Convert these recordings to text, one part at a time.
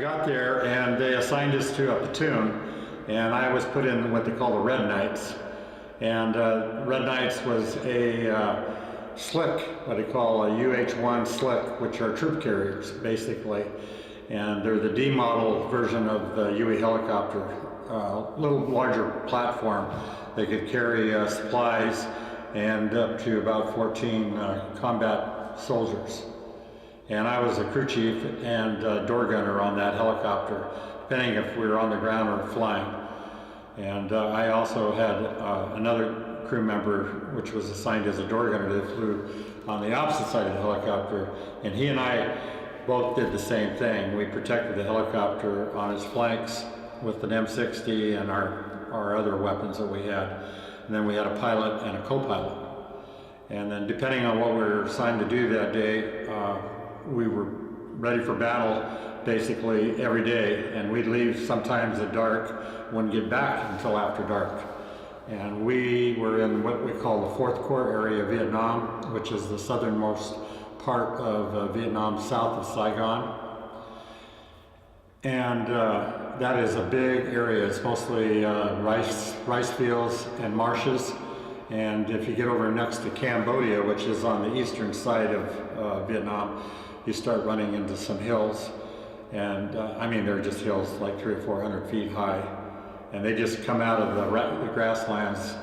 got there and they assigned us to a platoon, and I was put in what they call the Red Knights. And Red Knights was a slick, what they call a UH-1 slick, which are troop carriers, basically. And they're the D model version of the UE helicopter, a little larger platform. They could carry supplies and up to about 14 combat soldiers. And I was a crew chief and door gunner on that helicopter, depending if we were on the ground or flying. And I also had another crew member, which was assigned as a door gunner, that flew on the opposite side of the helicopter. And he and I both did the same thing. We protected the helicopter on its flanks with an M60 and our other weapons that we had. And then we had a pilot and a co-pilot. And then depending on what we were assigned to do that day, we were ready for battle basically every day, and we'd leave sometimes at dark, wouldn't get back until after dark. And we were in what we call the Fourth Corps area of Vietnam, which is the southernmost part of Vietnam, south of Saigon. And that is a big area. It's mostly rice fields and marshes. And if you get over next to Cambodia, which is on the eastern side of Vietnam, you start running into some hills. And I mean, they're just hills like 300 or 400 feet high. And they just come out of the grasslands.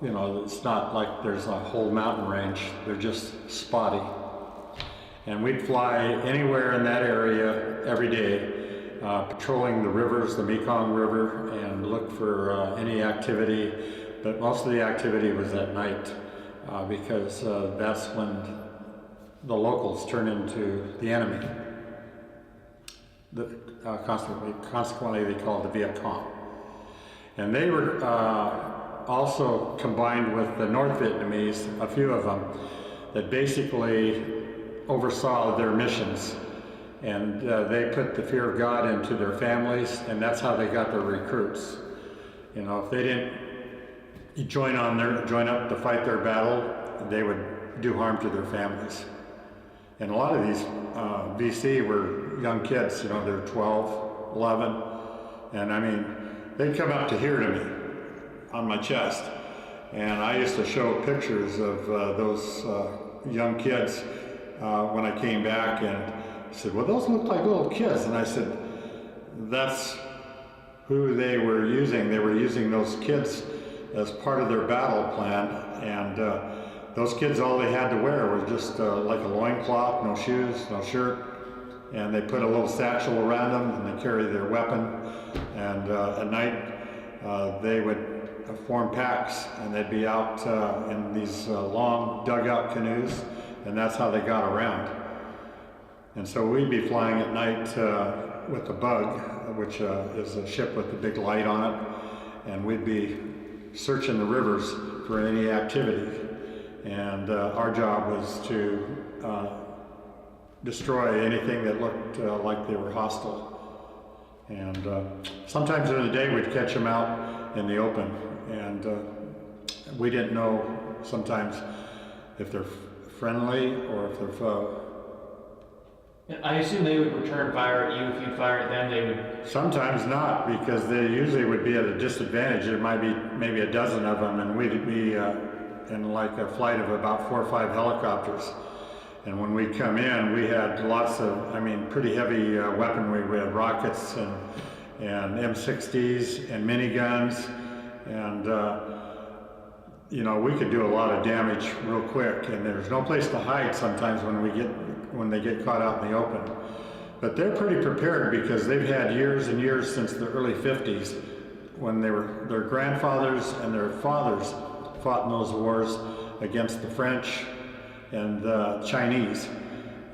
You know, it's not like there's a whole mountain range. They're just spotty. And we'd fly anywhere in that area every day, patrolling the rivers, the Mekong River, and look for any activity. But most of the activity was at night, because that's when the locals turn into the enemy. Consequently, they call it the Viet Cong. And they were also combined with the North Vietnamese, a few of them, that basically oversaw their missions. And they put the fear of God into their families, and that's how they got their recruits. You know, if they didn't join up to fight their battle, they would do harm to their families. And a lot of these VC were young kids, you know, they're 12, 11, and I mean, they'd come up to here to me on my chest, and I used to show pictures of those young kids when I came back, and said, well, those look like little kids. And I said, that's who they were using. They were using those kids as part of their battle plan, and those kids, all they had to wear was just like a loincloth, no shoes, no shirt, and they put a little satchel around them, and they carried their weapon, and at night they would form packs, and they'd be out in these long dugout canoes, and that's how they got around. And so we'd be flying at night with the Bug, which is a ship with a big light on it, and we'd be searching the rivers for any activity. And our job was to destroy anything that looked like they were hostile. And sometimes during the day we'd catch them out in the open, and we didn't know sometimes if they're friendly or if they're foe. I assume they would return fire at you if you fire at them. They would. Sometimes not, because they usually would be at a disadvantage. There might be maybe a dozen of them, and we'd be in like a flight of about 4 or 5 helicopters. And when we come in, we had lots of, I mean, pretty heavy weaponry. We had rockets and M60s and miniguns, and you know, we could do a lot of damage real quick. And there's no place to hide sometimes when they get caught out in the open. But they're pretty prepared, because they've had years and years since the early 50s, when their grandfathers and their fathers fought in those wars against the French and the Chinese.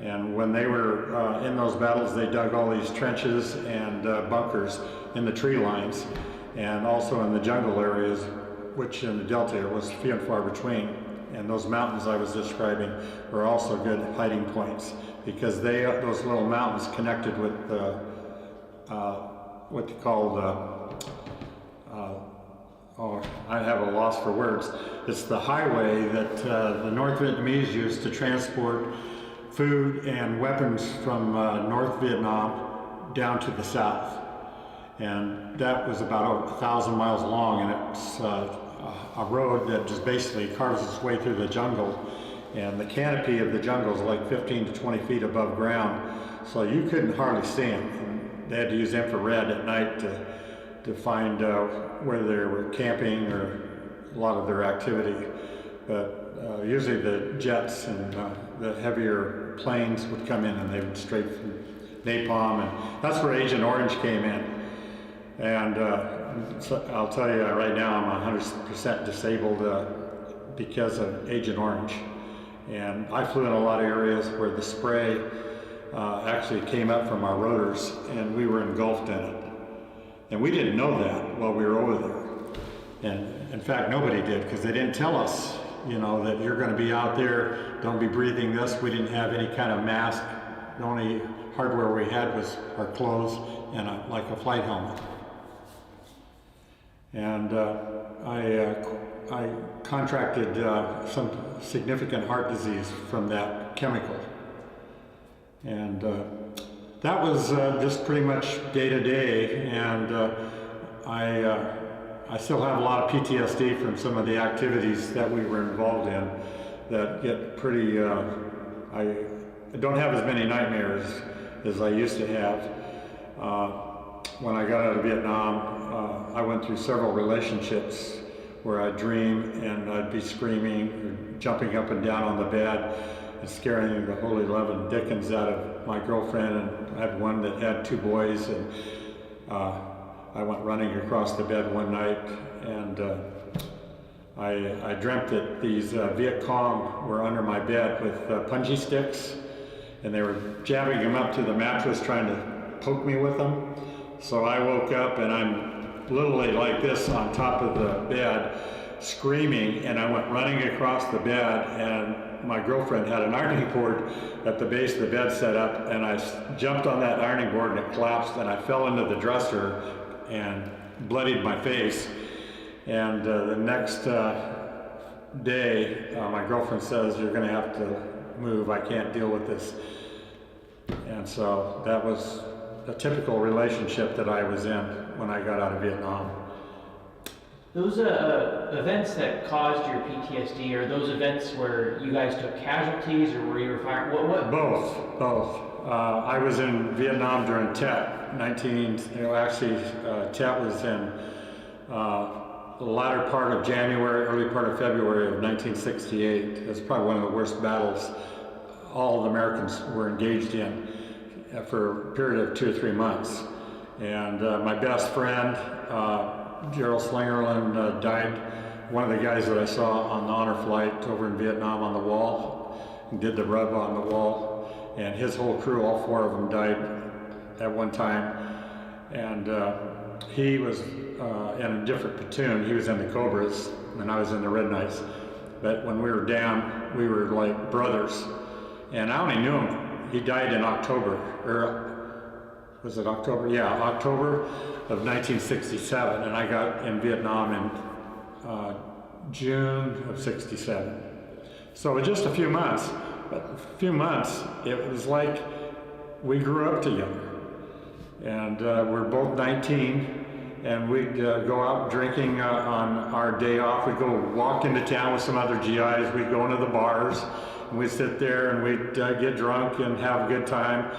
And when they were in those battles, they dug all these trenches and bunkers in the tree lines, and also in the jungle areas, which in the Delta was few and far between. And those mountains I was describing were also good hiding points, because those little mountains connected with what they call oh, I have a loss for words. It's the highway that the North Vietnamese used to transport food and weapons from North Vietnam down to the south. And that was about 1,000 miles long, and it's a road that just basically carves its way through the jungle. And the canopy of the jungle is like 15 to 20 feet above ground, so you couldn't hardly see them. And they had to use infrared at night to find where they were camping or a lot of their activity. But usually the jets and the heavier planes would come in, and they would straight from napalm, and that's where Agent Orange came in. And so I'll tell you right now, I'm 100% disabled because of Agent Orange. And I flew in a lot of areas where the spray actually came up from our rotors, and we were engulfed in it. And we didn't know that while we were over there. And in fact, nobody did, because they didn't tell us, you know, that you're going to be out there, don't be breathing this. We didn't have any kind of mask. The only hardware we had was our clothes and like a flight helmet. And I contracted some significant heart disease from that chemical. And that was just pretty much day to day. And I still have a lot of PTSD from some of the activities that we were involved in that get pretty, I don't have as many nightmares as I used to have. When I got out of Vietnam, I went through several relationships where I'd dream and I'd be screaming or jumping up and down on the bed and scaring the holy 11 dickens out of my girlfriend. And I had one that had 2 boys, and I went running across the bed one night, and I dreamt that these Viet Cong were under my bed with punji sticks, and they were jabbing them up to the mattress trying to poke me with them. So I woke up and I'm literally like this on top of the bed screaming, and I went running across the bed, and my girlfriend had an ironing board at the base of the bed set up, and I jumped on that ironing board and it collapsed, and I fell into the dresser and bloodied my face. And the next day, my girlfriend says, "You're going to have to move. I can't deal with this." And so that was a typical relationship that I was in when I got out of Vietnam. Those events that caused your PTSD, are those events where you guys took casualties, or where you were firing? What? Both. I was in Vietnam during Tet. Tet was in the latter part of January, early part of February of 1968. It was probably one of the worst battles all the Americans were engaged in for a period of 2 or 3 months. And my best friend, Gerald Slingerland, died. One of the guys that I saw on the honor flight over in Vietnam on the wall, and did the rub on the wall, and his whole crew, all 4 of them, died at one time. And he was in a different platoon. He was in the Cobras, and I was in the Red Knights. But when we were down, we were like brothers. And I only knew him. He died in October, or was it October? Yeah, October of 1967, and I got in Vietnam in June of 67. So in just a few months, it was like we grew up together. And we're both 19, and we'd go out drinking on our day off. We'd go walk into town with some other GIs. We'd go into the bars, and we'd sit there and we'd get drunk and have a good time.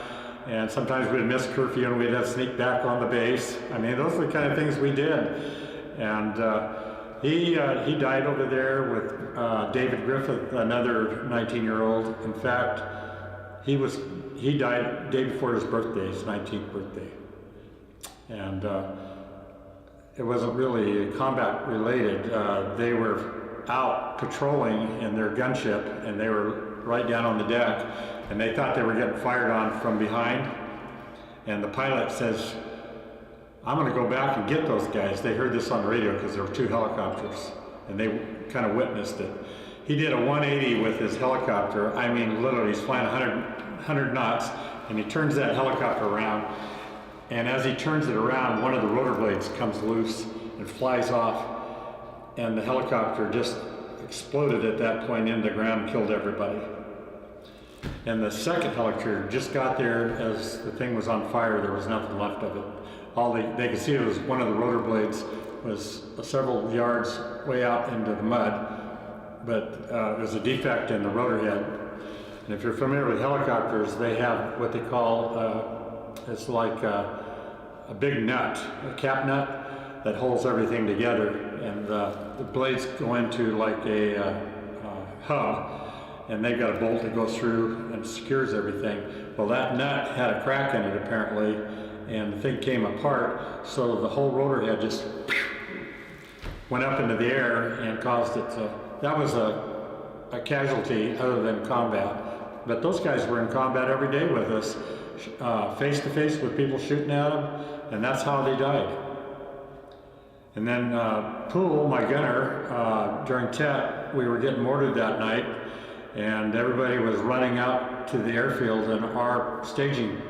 And sometimes we'd miss curfew and we'd have to sneak back on the base. I mean, those are the kind of things we did. And he died over there with David Griffith, another 19-year-old. In fact, he died day before his birthday, his 19th birthday. And it wasn't really combat related. They were out patrolling in their gunship, and they were right down on the deck, and they thought they were getting fired on from behind. And the pilot says, "I'm going to go back and get those guys." They heard this on the radio because there were 2 helicopters, and they kind of witnessed it. He did a 180 with his helicopter. I mean, literally, he's flying 100 knots, and he turns that helicopter around. And as he turns it around, one of the rotor blades comes loose and flies off, and the helicopter just exploded at that point into the ground and killed everybody. And the second helicopter just got there as the thing was on fire. There was nothing left of it. All they could see was one of the rotor blades was several yards way out into the mud, but it was a defect in the rotor head. And if you're familiar with helicopters, they have what they call, it's like a big nut, a cap nut that holds everything together. And the blades go into like a hub, and they've got a bolt that goes through and secures everything. Well, that nut had a crack in it apparently, and the thing came apart, so the whole rotor head just went up into the air and caused it to, that was a casualty other than combat. But those guys were in combat every day with us, face to face with people shooting at them, and that's how they died. And then Poole, my gunner, during TET, we were getting mortared that night, and everybody was running out to the airfield, and our staging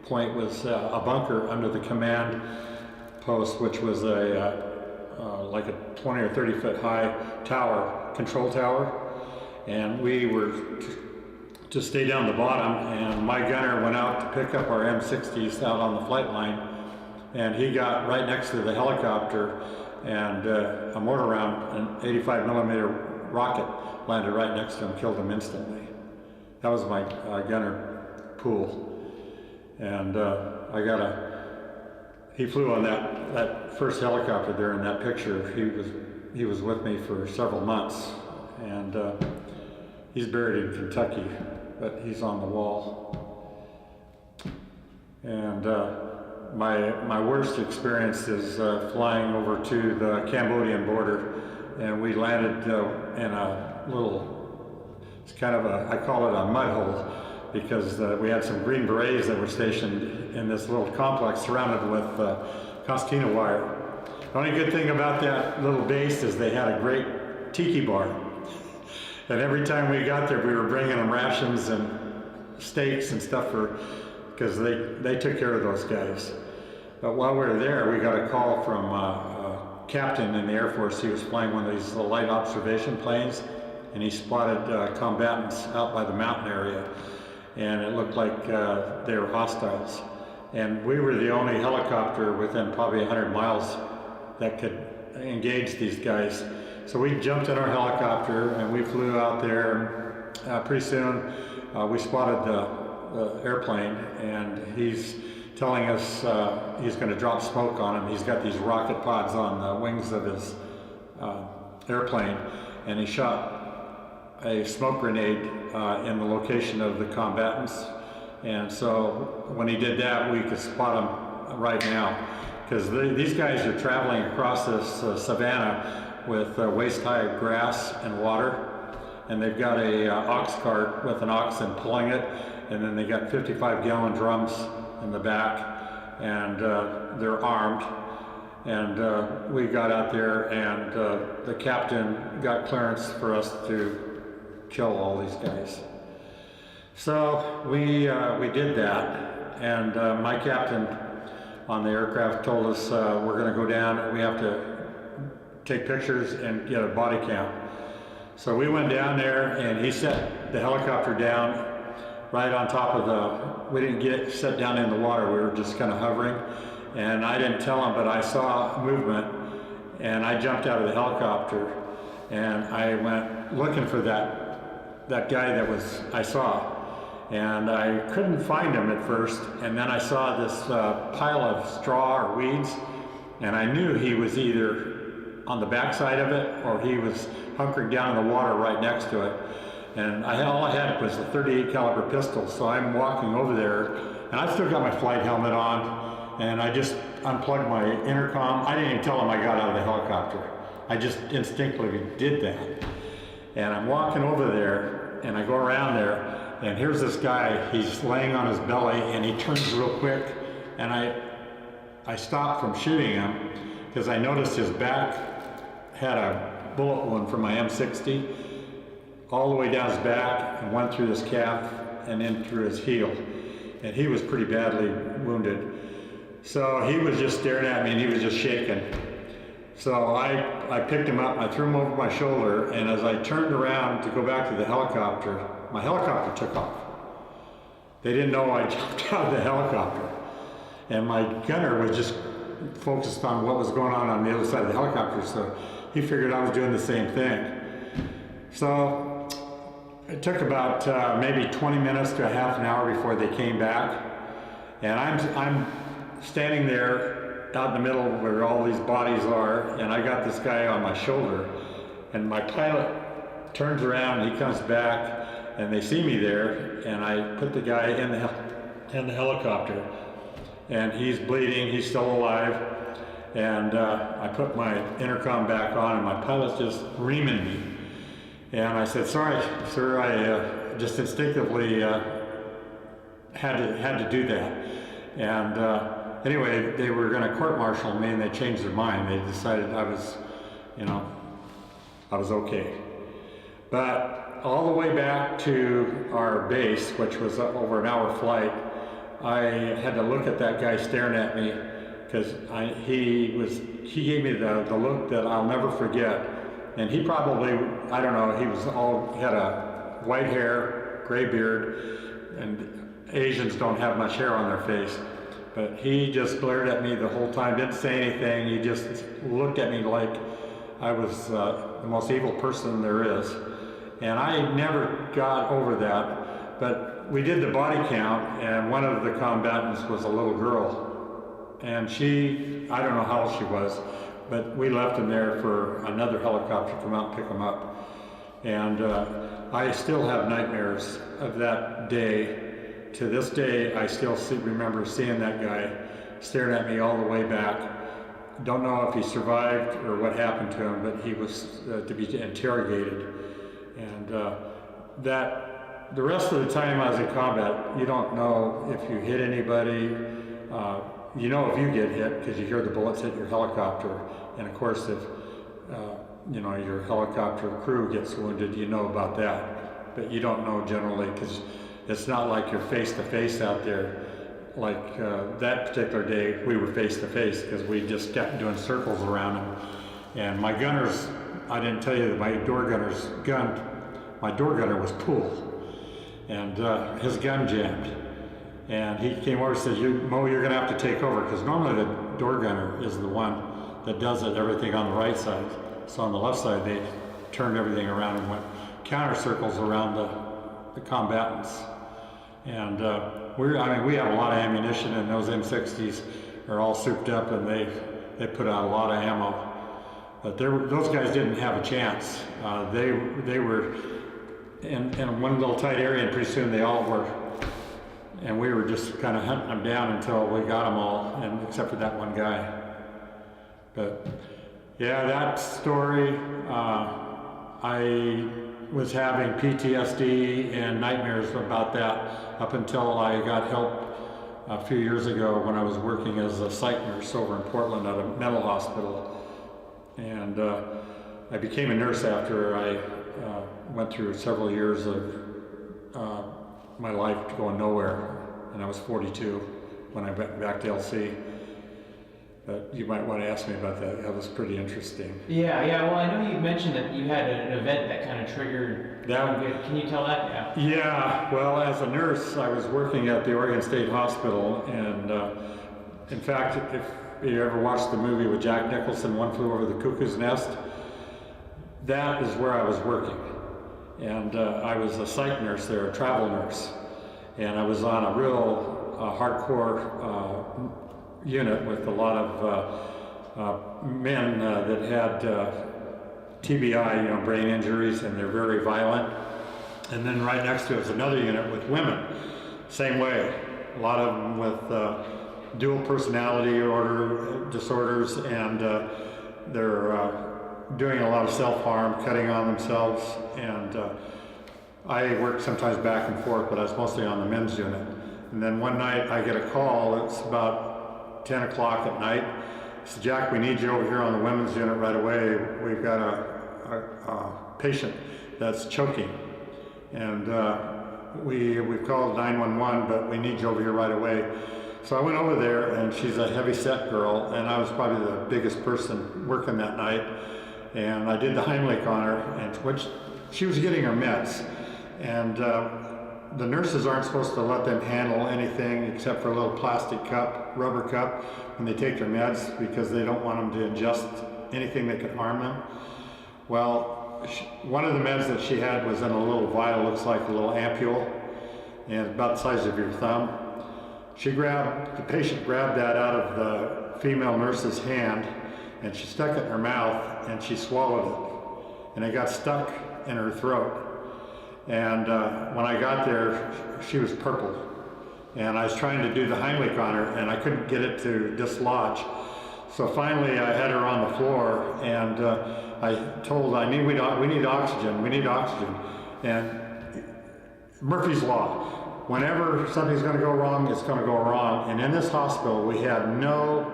point was a bunker under the command post, which was like a 20 or 30 foot high tower, control tower. And we were to stay down the bottom, and my gunner went out to pick up our M60s out on the flight line, and he got right next to the helicopter, and a mortar round, an 85 millimeter rocket landed right next to him, killed him instantly. That was my gunner, Poole. And he flew on that first helicopter there in that picture. He was with me for several months, and he's buried in Kentucky, but he's on the wall. And my worst experience is flying over to the Cambodian border, and we landed in a little, it's kind of a, I call it a mud hole, because we had some Green Berets that were stationed in this little complex surrounded with concertina wire. The only good thing about that little base is they had a great tiki bar. And every time we got there, we were bringing them rations and steaks and stuff because they took care of those guys. But while we were there, we got a call from a captain in the Air Force. He was flying one of these light observation planes, and he spotted combatants out by the mountain area. And it looked like they were hostiles. And we were the only helicopter within probably 100 miles that could engage these guys. So we jumped in our helicopter and we flew out there. Pretty soon we spotted the airplane, and he's telling us he's going to drop smoke on him. He's got these rocket pods on the wings of his airplane, and he shot a smoke grenade in the location of the combatants. And so when he did that, we could spot them right now, because these guys are traveling across this savannah with waist-high grass and water, and they've got a ox cart with an oxen pulling it, and then they got 55-gallon drums in the back, and they're armed. And we got out there, and the captain got clearance for us to kill all these guys. So we did that, and my captain on the aircraft told us we're going to go down and we have to take pictures and get a body count. So we went down there, and he set the helicopter down right on top of we didn't get set down in the water, we were just kind of hovering. And I didn't tell him, but I saw movement, and I jumped out of the helicopter, and I went looking for that guy I saw. And I couldn't find him at first, and then I saw this pile of straw or weeds, and I knew he was either on the backside of it or he was hunkering down in the water right next to it. And all I had was a .38 caliber pistol, so I'm walking over there, and I still got my flight helmet on, and I just unplugged my intercom. I didn't even tell him I got out of the helicopter. I just instinctively did that. And I'm walking over there, and I go around there, and here's this guy. He's laying on his belly, and he turns real quick, and I stopped from shooting him because I noticed his back had a bullet wound from my M60 all the way down his back and went through his calf and in through his heel, and he was pretty badly wounded. So he was just staring at me, and he was just shaking. So I picked him up, I threw him over my shoulder, and as I turned around to go back to the helicopter, my helicopter took off. They didn't know I jumped out of the helicopter. And my gunner was just focused on what was going on the other side of the helicopter, so he figured I was doing the same thing. So it took about maybe 20 minutes to a half an hour before they came back. And I'm standing there out in the middle where all these bodies are, and I got this guy on my shoulder, and my pilot turns around and he comes back, and they see me there, and I put the guy in the helicopter, and he's bleeding, he's still alive, and I put my intercom back on, and my pilot's just reaming me. And I said, "Sorry, sir, I just instinctively had to do that." And anyway, they were going to court-martial me, and they changed their mind. They decided I was okay. But all the way back to our base, which was over an hour flight, I had to look at that guy staring at me, because he gave me the look that I'll never forget. And he probably, I don't know, he had a white hair, gray beard, and Asians don't have much hair on their face. But he just glared at me the whole time, didn't say anything. He just looked at me like I was the most evil person there is. And I never got over that. But we did the body count, and one of the combatants was a little girl. And I don't know how old she was, but we left him there for another helicopter to come out and pick him up. And I still have nightmares of that day. To this day, I still remember seeing that guy staring at me all the way back. Don't know if he survived or what happened to him, but he was to be interrogated. And the rest of the time I was in combat, you don't know if you hit anybody. You know if you get hit because you hear the bullets hit your helicopter. And of course, if your helicopter crew gets wounded, you know about that. But you don't know generally, because it's not like you're face to face out there. Like that particular day, we were face to face because we just kept doing circles around him. And my gunners, I didn't tell you that my door gunner was pool, and his gun jammed. And he came over and said, "Mo, you're going to have to take over," because normally the door gunner is the one that does everything on the right side. So on the left side, they turned everything around and went counter circles around the combatants. And we have a lot of ammunition, and those M60s are all souped up, and they put out a lot of ammo. But those guys didn't have a chance. They were in one little tight area, and pretty soon they all were. And we were just kind of hunting them down until we got them all, and except for that one guy. But yeah, that story, I was having PTSD and nightmares about that up until I got help a few years ago when I was working as a site nurse over in Portland at a mental hospital. And I became a nurse after I went through several years of my life going nowhere, and I was 42 when I went back to LC. But you might want to ask me about that. That was pretty interesting. Yeah. Well, I know you mentioned that you had an event that kind of triggered that. Can you tell that? Yeah. Well, as a nurse, I was working at the Oregon State Hospital, and in fact, if you ever watched the movie with Jack Nicholson, One Flew Over the Cuckoo's Nest, that is where I was working. And I was a site nurse there, a travel nurse. And I was on a real hardcore unit with a lot of men that had TBI, brain injuries, and they're very violent. And then right next to it was another unit with women, same way. A lot of them with dual personality disorders, and they're doing a lot of self-harm, cutting on themselves. And I worked sometimes back and forth, but I was mostly on the men's unit. And then one night I get a call. It's about 10 o'clock at night. He said, "Jack, we need you over here on the women's unit right away. We've got a patient that's choking. And we've called 911, but we need you over here right away." So I went over there, and she's a heavy-set girl, and I was probably the biggest person working that night. And I did the Heimlich on her, and she was getting her meds. And the nurses aren't supposed to let them handle anything except for a little plastic cup, rubber cup, when they take their meds, because they don't want them to ingest anything that could harm them. Well, one of the meds that she had was in a little vial, looks like a little ampule, and about the size of your thumb. The patient grabbed that out of the female nurse's hand, and she stuck it in her mouth, and she swallowed it, and it got stuck in her throat. And when I got there, she was purple. And I was trying to do the Heimlich on her, and I couldn't get it to dislodge. So finally, I had her on the floor, and I told her, we need oxygen. And Murphy's Law, whenever something's going to go wrong, it's going to go wrong. And in this hospital, we had no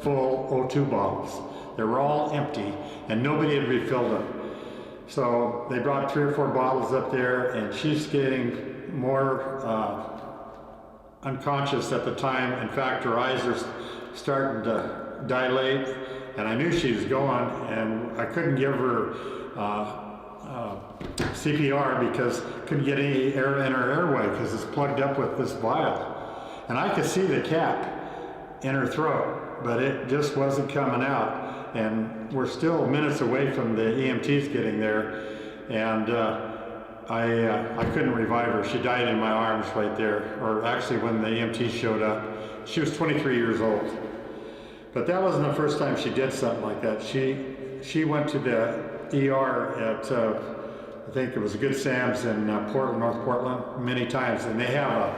full O2 bottles. They were all empty, and nobody had refilled them. So they brought 3 or 4 bottles up there, and she's getting more unconscious at the time. In fact, her eyes are starting to dilate, and I knew she was going, and I couldn't give her CPR because couldn't get any air in her airway because it's plugged up with this vial. And I could see the cap in her throat, but it just wasn't coming out. And we're still minutes away from the EMTs getting there, and I couldn't revive her. She died in my arms right there, or actually when the EMTs showed up. She was 23 years old. But that wasn't the first time she did something like that. She went to the ER at, I think it was Good Sam's in Portland, North Portland, many times. And they have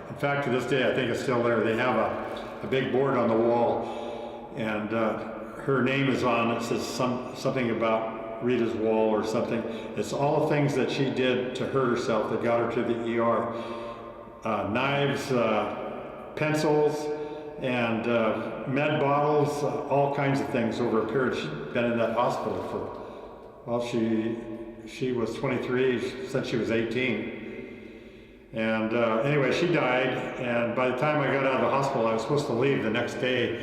in fact to this day, I think it's still there, they have a big board on the wall, and her name is on it. Says something about Rita's wall or something. It's all the things that she did to hurt herself that got her to the ER. Knives, pencils, and med bottles, all kinds of things over a period. She'd been in that hospital for, well, she was 23 since she was 18. And anyway, she died, and by the time I got out of the hospital, I was supposed to leave the next day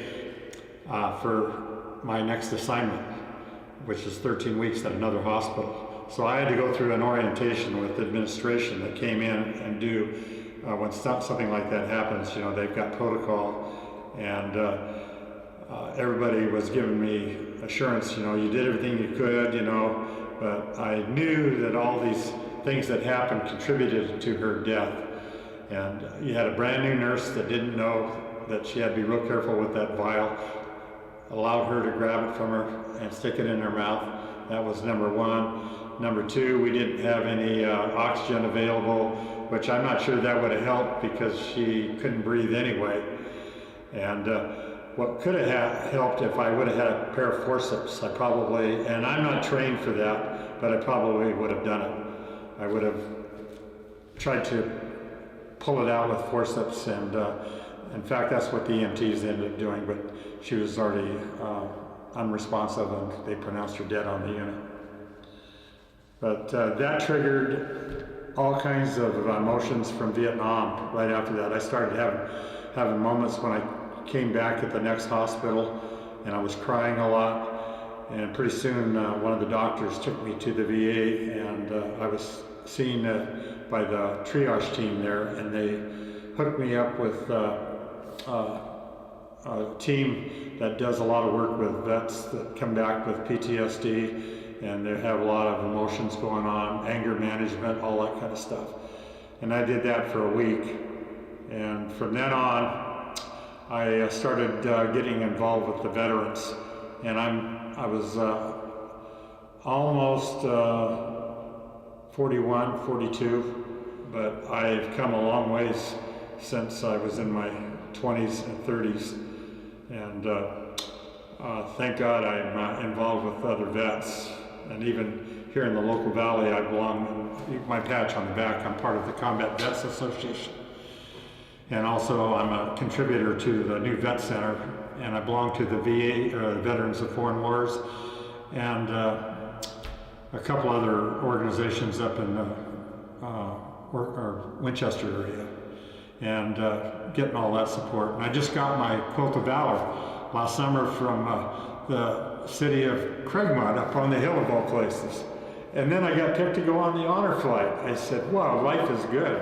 for my next assignment, which is 13 weeks at another hospital. So I had to go through an orientation with the administration that came in and do, when something like that happens, you know, they've got protocol, and everybody was giving me assurance, you know, you did everything you could, you know, but I knew that all these things that happened contributed to her death. And you had a brand new nurse that didn't know that she had to be real careful with that vial, allowed her to grab it from her and stick it in her mouth. That was number one. Number two, we didn't have any oxygen available, which I'm not sure that would have helped because she couldn't breathe anyway. And what could have helped if I would have had a pair of forceps, I probably, and I'm not trained for that, but I probably would have done it. I would have tried to pull it out with forceps, and in fact, that's what the EMTs ended up doing, but she was already unresponsive, and they pronounced her dead on the unit. But that triggered all kinds of emotions from Vietnam right after that. I started having moments when I came back at the next hospital, and I was crying a lot, and pretty soon one of the doctors took me to the VA, and I was seen by the triage team there, and they hooked me up with a team that does a lot of work with vets that come back with PTSD, and they have a lot of emotions going on, anger management, all that kind of stuff. And I did that for a week, and from then on I started getting involved with the veterans, and I was almost 41, 42, but I've come a long ways since I was in my 20s and 30s, and thank God I'm involved with other vets, and even here in the local valley I belong, my patch on the back, I'm part of the Combat Vets Association, and also I'm a contributor to the new vet center, and I belong to the VA, Veterans of Foreign Wars, and a couple other organizations up in the Winchester area, and getting all that support. And I just got my Quilt of Valor last summer from the city of Craigmont up on the hill of all places. And then I got picked to go on the honor flight. I said, wow, life is good.